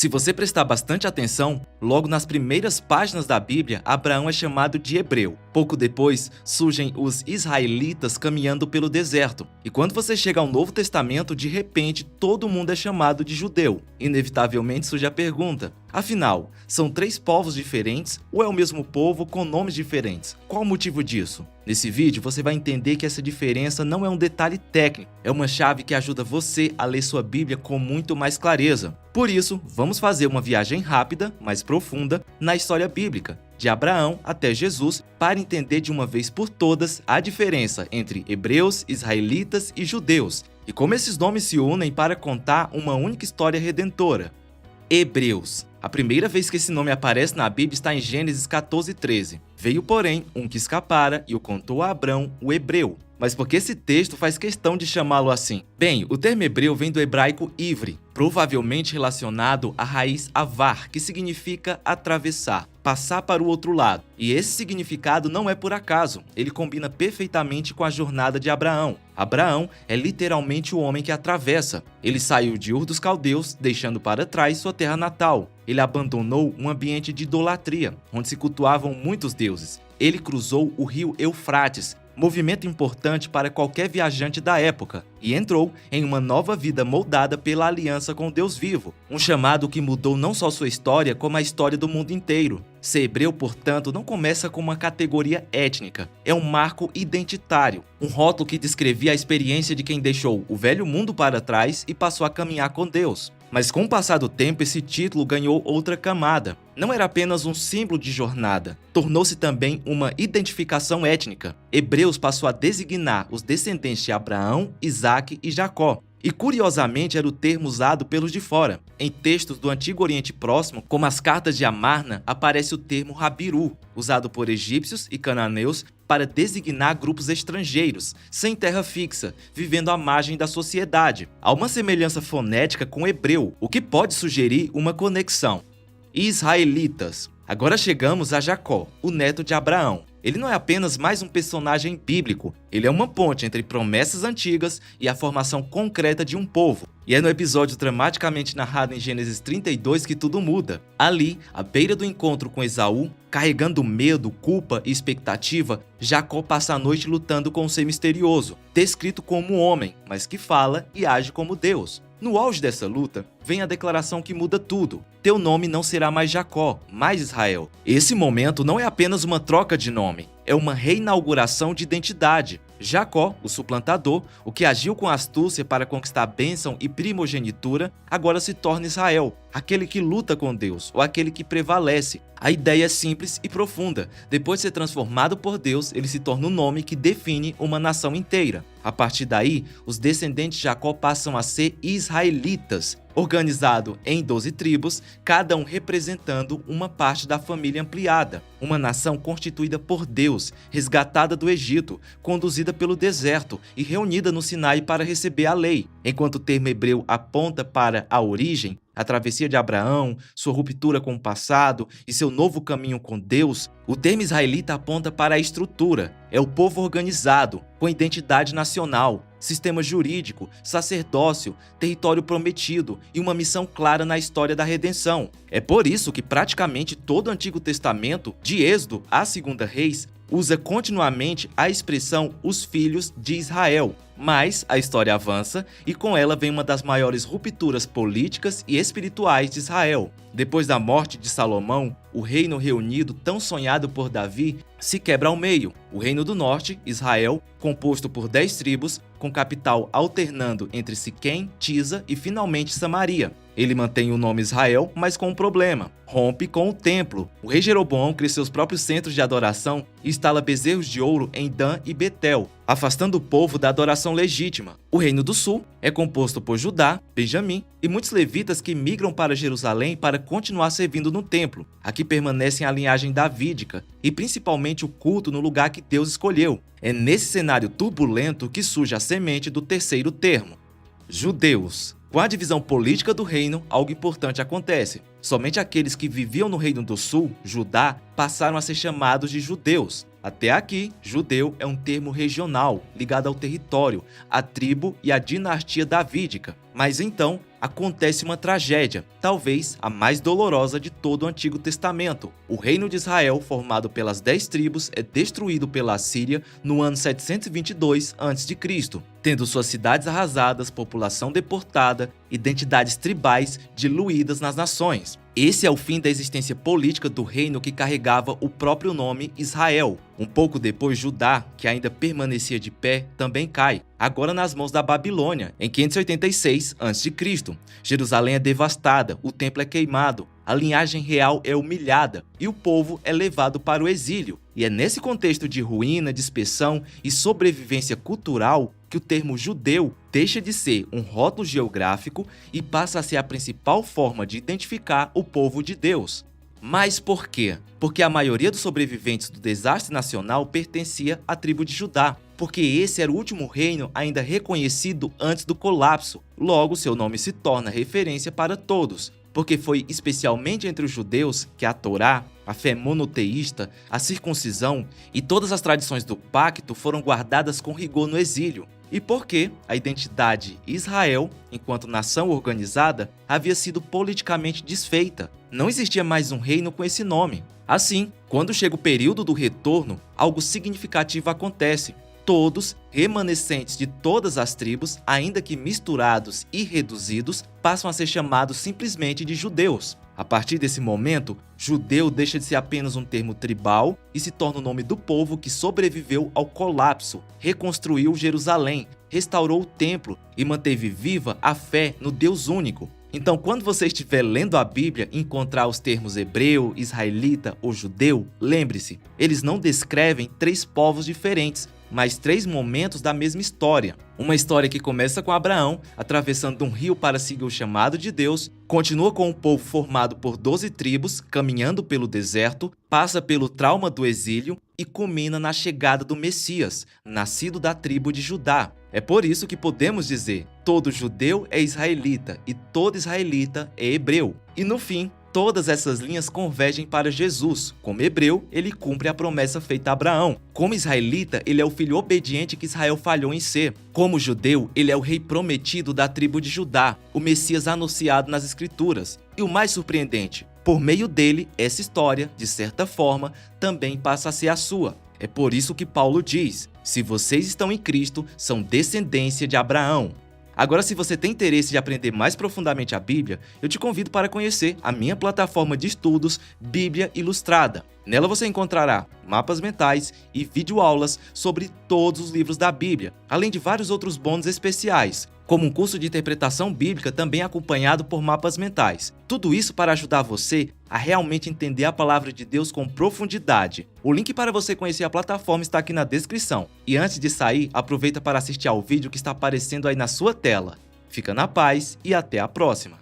Se você prestar bastante atenção, logo nas primeiras páginas da Bíblia, Abraão é chamado de hebreu. Pouco depois, surgem os israelitas caminhando pelo deserto. E quando você chega ao Novo Testamento, de repente, todo mundo é chamado de judeu. Inevitavelmente surge a pergunta: afinal, são três povos diferentes ou é o mesmo povo com nomes diferentes? Qual o motivo disso? Nesse vídeo, você vai entender que essa diferença não é um detalhe técnico, é uma chave que ajuda você a ler sua Bíblia com muito mais clareza. Por isso, vamos fazer uma viagem rápida, mas profunda, na história bíblica, de Abraão até Jesus, para entender de uma vez por todas a diferença entre hebreus, israelitas e judeus, e como esses nomes se unem para contar uma única história redentora. Hebreus. A primeira vez que esse nome aparece na Bíblia está em Gênesis 14:13. Veio, porém, um que escapara e o contou a Abrão, o hebreu. Mas por que esse texto faz questão de chamá-lo assim? Bem, o termo hebreu vem do hebraico ivre, provavelmente relacionado à raiz avar, que significa atravessar, passar para o outro lado. E esse significado não é por acaso, ele combina perfeitamente com a jornada de Abraão. Abraão é literalmente o homem que atravessa. Ele saiu de Ur dos Caldeus, deixando para trás sua terra natal. Ele abandonou um ambiente de idolatria, onde se cultuavam muitos deuses. Ele cruzou o rio Eufrates, movimento importante para qualquer viajante da época, e entrou em uma nova vida moldada pela aliança com Deus vivo, um chamado que mudou não só sua história, como a história do mundo inteiro. Ser hebreu, portanto, não começa com uma categoria étnica, é um marco identitário, um rótulo que descrevia a experiência de quem deixou o velho mundo para trás e passou a caminhar com Deus. Mas com o passar do tempo, esse título ganhou outra camada. Não era apenas um símbolo de jornada, tornou-se também uma identificação étnica. Hebreus passou a designar os descendentes de Abraão, Isaque e Jacó. E curiosamente era o termo usado pelos de fora. Em textos do Antigo Oriente Próximo, como as cartas de Amarna, aparece o termo Rabiru, usado por egípcios e cananeus para designar grupos estrangeiros, sem terra fixa, vivendo à margem da sociedade. Há uma semelhança fonética com o hebreu, o que pode sugerir uma conexão. Israelitas. Agora chegamos a Jacó, o neto de Abraão. Ele não é apenas mais um personagem bíblico, ele é uma ponte entre promessas antigas e a formação concreta de um povo. E é no episódio dramaticamente narrado em Gênesis 32 que tudo muda. Ali, à beira do encontro com Esaú, carregando medo, culpa e expectativa, Jacó passa a noite lutando com um ser misterioso, descrito como um homem, mas que fala e age como Deus. No auge dessa luta, vem a declaração que muda tudo. Teu nome não será mais Jacó, mas Israel. Esse momento não é apenas uma troca de nome, é uma reinauguração de identidade. Jacó, o suplantador, o que agiu com astúcia para conquistar bênção e primogenitura, agora se torna Israel, aquele que luta com Deus, ou aquele que prevalece. A ideia é simples e profunda. Depois de ser transformado por Deus, ele se torna o nome que define uma nação inteira. A partir daí, os descendentes de Jacó passam a ser israelitas, organizado em 12 tribos, cada um representando uma parte da família ampliada. Uma nação constituída por Deus, resgatada do Egito, conduzida pelo deserto e reunida no Sinai para receber a lei. Enquanto o termo hebreu aponta para a origem, a travessia de Abraão, sua ruptura com o passado e seu novo caminho com Deus, o termo israelita aponta para a estrutura. É o povo organizado, com identidade nacional, sistema jurídico, sacerdócio, território prometido e uma missão clara na história da redenção. É por isso que praticamente todo o Antigo Testamento, de Êxodo a 2 Reis, usa continuamente a expressão os filhos de Israel. Mas a história avança e com ela vem uma das maiores rupturas políticas e espirituais de Israel. Depois da morte de Salomão, o reino reunido tão sonhado por Davi se quebra ao meio. O reino do norte, Israel, composto por 10 tribos, com capital alternando entre Siquém, Tisa e finalmente Samaria. Ele mantém o nome Israel, mas com um problema: rompe com o templo. O rei Jeroboão cria seus próprios centros de adoração e instala bezerros de ouro em Dan e Betel, afastando o povo da adoração legítima. O Reino do Sul é composto por Judá, Benjamim e muitos levitas que migram para Jerusalém para continuar servindo no templo. Aqui permanecem a linhagem davídica e principalmente o culto no lugar que Deus escolheu. É nesse cenário turbulento que surge a semente do terceiro termo: judeus. Com a divisão política do reino, algo importante acontece. Somente aqueles que viviam no Reino do Sul, Judá, passaram a ser chamados de judeus. Até aqui, judeu é um termo regional, ligado ao território, à tribo e à dinastia davídica. Mas então, acontece uma tragédia, talvez a mais dolorosa de todo o Antigo Testamento. O reino de Israel, formado pelas 10 tribos, é destruído pela Assíria no ano 722 a.C., tendo suas cidades arrasadas, população deportada, identidades tribais diluídas nas nações. Esse é o fim da existência política do reino que carregava o próprio nome Israel. Um pouco depois, Judá, que ainda permanecia de pé, também cai, agora nas mãos da Babilônia, em 586 a.C. Jerusalém é devastada, o templo é queimado, a linhagem real é humilhada e o povo é levado para o exílio. E é nesse contexto de ruína, dispersão e sobrevivência cultural que o termo judeu deixa de ser um rótulo geográfico e passa a ser a principal forma de identificar o povo de Deus. Mas por quê? Porque a maioria dos sobreviventes do desastre nacional pertencia à tribo de Judá, porque esse era o último reino ainda reconhecido antes do colapso. Logo, seu nome se torna referência para todos, porque foi especialmente entre os judeus que a Torá, a fé monoteísta, a circuncisão e todas as tradições do pacto foram guardadas com rigor no exílio. E porque a identidade Israel, enquanto nação organizada, havia sido politicamente desfeita. Não existia mais um reino com esse nome. Assim, quando chega o período do retorno, algo significativo acontece. Todos, remanescentes de todas as tribos, ainda que misturados e reduzidos, passam a ser chamados simplesmente de judeus. A partir desse momento, judeu deixa de ser apenas um termo tribal e se torna o nome do povo que sobreviveu ao colapso, reconstruiu Jerusalém, restaurou o templo e manteve viva a fé no Deus único. Então, quando você estiver lendo a Bíblia e encontrar os termos hebreu, israelita ou judeu, lembre-se, eles não descrevem 3 povos diferentes, mas 3 momentos da mesma história. Uma história que começa com Abraão, atravessando um rio para seguir o chamado de Deus, continua com um povo formado por 12 tribos, caminhando pelo deserto, passa pelo trauma do exílio e culmina na chegada do Messias, nascido da tribo de Judá. É por isso que podemos dizer, todo judeu é israelita e todo israelita é hebreu. E no fim, todas essas linhas convergem para Jesus. Como hebreu, ele cumpre a promessa feita a Abraão. Como israelita, ele é o filho obediente que Israel falhou em ser. Como judeu, ele é o rei prometido da tribo de Judá, o Messias anunciado nas Escrituras. E o mais surpreendente, por meio dele, essa história, de certa forma, também passa a ser a sua. É por isso que Paulo diz, se vocês estão em Cristo, são descendência de Abraão. Agora, se você tem interesse de aprender mais profundamente a Bíblia, eu te convido para conhecer a minha plataforma de estudos Bíblia Ilustrada. Nela você encontrará mapas mentais e videoaulas sobre todos os livros da Bíblia, além de vários outros bônus especiais, como um curso de interpretação bíblica também acompanhado por mapas mentais. Tudo isso para ajudar você a realmente entender a palavra de Deus com profundidade. O link para você conhecer a plataforma está aqui na descrição. E antes de sair, aproveita para assistir ao vídeo que está aparecendo aí na sua tela. Fica na paz e até a próxima!